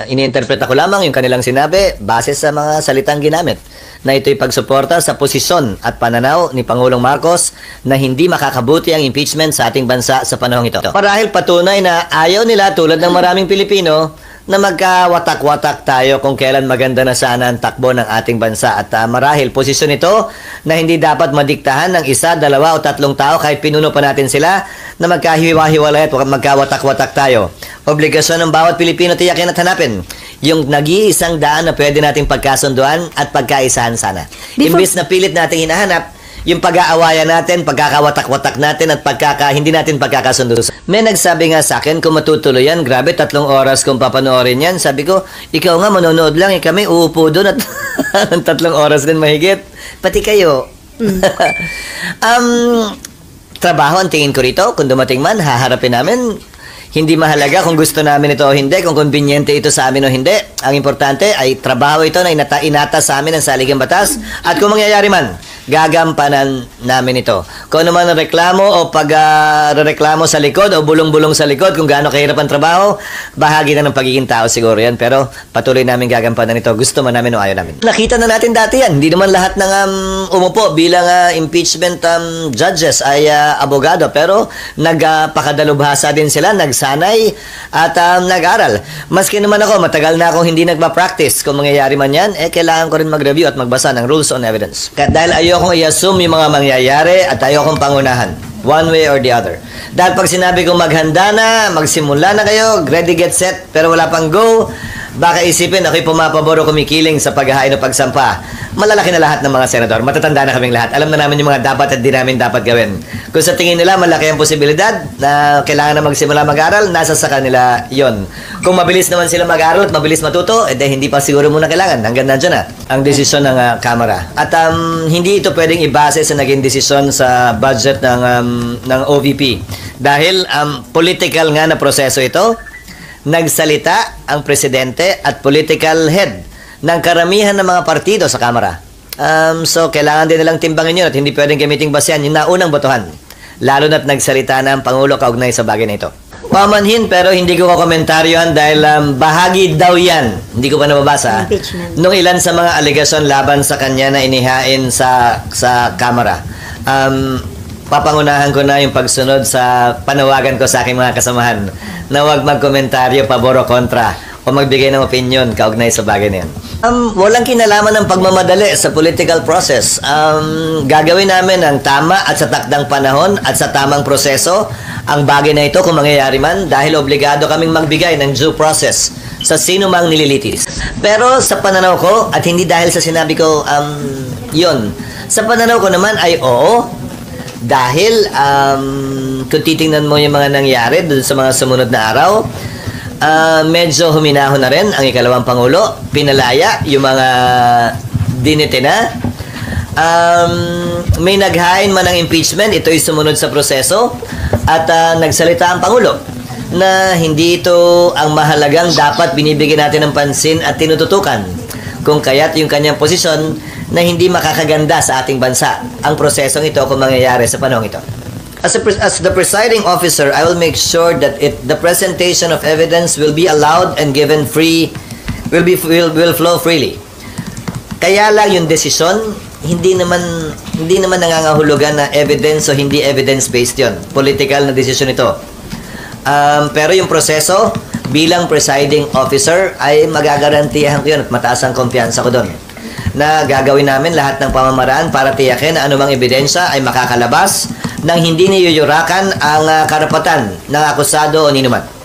Iniinterpreta ko lamang yung kanilang sinabi base sa mga salitang ginamit na ito'y pagsuporta sa posisyon at pananaw ni Pangulong Marcos na hindi makakabuti ang impeachment sa ating bansa sa panahong ito. Marahil patunay na ayaw nila tulad ng maraming Pilipino na magkawatak-watak tayo kung kailan maganda na sana ang takbo ng ating bansa. At marahil posisyon ito na hindi dapat madiktahan ng isa, dalawa o tatlong tao kahit pinuno pa natin sila na magkahiwa-hiwalay at magkawatak-watak tayo. Obligasyon ng bawat Pilipino tiyakin at hanapin yung nag-iisang daan na pwede nating pagkasunduan at pagkaisahan sana. Imbis na pilit nating hinahanap yung pag-aawayan natin, pagkakawatak-watak natin at hindi natin pagkakasundo. May nagsabi nga sa akin, kung matutuloy yan, grabe, 3 oras kung papanoorin yan. Sabi ko, ikaw nga manonood lang, kami uupo doon at 3 oras din mahigit. Pati kayo. Trabaho ang tingin ko rito. Kung dumating man, haharapin namin. Hindi mahalaga kung gusto namin ito o hindi, kung konbinyente ito sa amin o hindi. Ang importante ay trabaho ito na inata sa amin ng saligang batas. At kung mangyayari man, gagampanan namin ito. Kung ano man ang reklamo o pag-reklamo sa likod o bulong-bulong sa likod, kung gaano kahirap ang trabaho, bahagi na ng pagiging tao siguro yan. Pero patuloy namin gagampanan ito. Gusto man namin o ayaw namin. Nakita na natin dati yan. Hindi naman lahat ng umupo bilang impeachment judges ay abogado. Pero nagpakadalubhasa din sila, nagsanay at nag-aral. Maski naman ako, matagal na akong hindi nagpa-practice. Kung mangyayari man yan, kailangan ko rin mag-review at magbasa ng rules on evidence. Dahil ayokong i-assume yung mga mangyayari at ayokong pangunahan. One way or the other. Dahil pag sinabi kong maghanda na, magsimula na kayo, ready, get set, pero wala pang go, baka isipin ako'y pumapabor o kumikiling sa paghahain o pagsampa. Malalaki na lahat ng mga senador. Matatanda na kaming lahat. Alam na namin yung mga dapat at di namin dapat gawin. Kung sa tingin nila malaki ang posibilidad na kailangan na magsimula mag-aral, nasa sa kanila yon. Kung mabilis naman sila mag-aral at mabilis matuto, hindi pa siguro muna kailangan. Hanggang nandiyan na ang desisyon ng Kamara. At hindi ito pwedeng ibase sa naging desisyon sa budget ng OVP. Dahil political nga na proseso ito, nagsalita ang presidente at political head ng karamihan ng mga partido sa Kamara. So, kailangan din nilang timbangin yun at hindi pwedeng gamiting basehan yung naunang botohan. Lalo na't nagsalita na ang Pangulo kaugnay sa bagay na ito. Pamanhin, pero hindi ko komentaryohan dahil bahagi daw yan. Hindi ko pa nababasa. Nung ilan sa mga alegasyon laban sa kanya na inihain sa Kamara. Papangunahan ko na yung pagsunod sa panawagan ko sa aking mga kasamahan na huwag magkomentaryo pabor o kontra o magbigay ng opinion kaugnay sa bagay na yan. Walang kinalaman ng pagmamadali sa political process. Gagawin namin ang tama at sa takdang panahon at sa tamang proseso ang bagay na ito kung mangyayari man dahil obligado kaming magbigay ng due process sa sino mang nililitis. Pero sa pananaw ko at hindi dahil sa sinabi ko yun, sa pananaw ko naman ay oo. Dahil kung titingnan mo yung mga nangyari dun sa mga sumunod na araw, medyo huminahon na rin ang ikalawang Pangulo. Pinalaya yung mga dinete na. May naghain man ng impeachment, ito'y sumunod sa proseso. At nagsalita ang Pangulo na hindi ito ang mahalagang dapat binibigyan natin ng pansin at tinututukan. Kung kaya't yung kanyang posisyon na hindi makakaganda sa ating bansa ang prosesong ito kung mangyayari sa panahon ito. As the presiding officer, I will make sure that the presentation of evidence will be allowed and given free, will flow freely. Kaya lang yung desisyon, hindi naman nangangahulugan na evidence o hindi evidence-based yon. Political na desisyon ito. Pero yung proseso, bilang presiding officer, ay magagarantiyahan ko yun at mataas ang kumpiyansa ko doon na gagawin namin lahat ng pamamaraan para tiyakin na anumang ebidensya ay makakalabas nang hindi niyuyurakan ang karapatan ng akusado o ninuman.